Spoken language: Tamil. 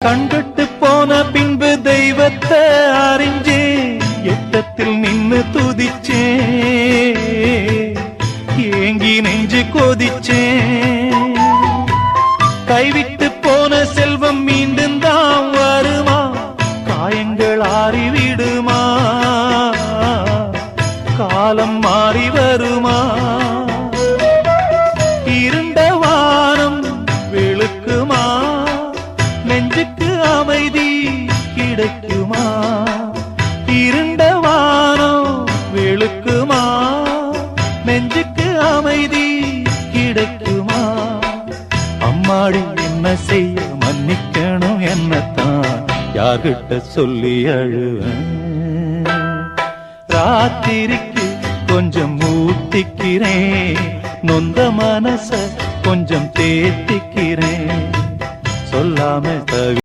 கண்கட்டு போன பின்பு தெய்வத்தை அறிஞ்சே எட்டத்தில் நின்னு துதிச்சே ஏங்கி நெஞ்சு கொதிச்சே கைவிட்டு போன செல்வம் மீண்டும் தான் வருமா காயங்கள் ஆறிவிடுமா காலம் மாறி வருமா இருண்ட வானம் வெளுக்குமா நெஞ்சுக்கு அமைதி கிடைக்குமா இருண்ட வானம் வெளுக்குமா நெஞ்சுக்கு அமைதி கிடைக்குமா அம்மாடி என்ன செய்ய மன்னிக்கணும் என்னத்தான் யார்கிட்ட சொல்லி அழுவேன் ராத்திரிக்கு கொஞ்சம் ஊத்திக்கிறேன் நொந்த மனச கொஞ்சம் தேத்திக்கிறேன் சொல்லாம தவி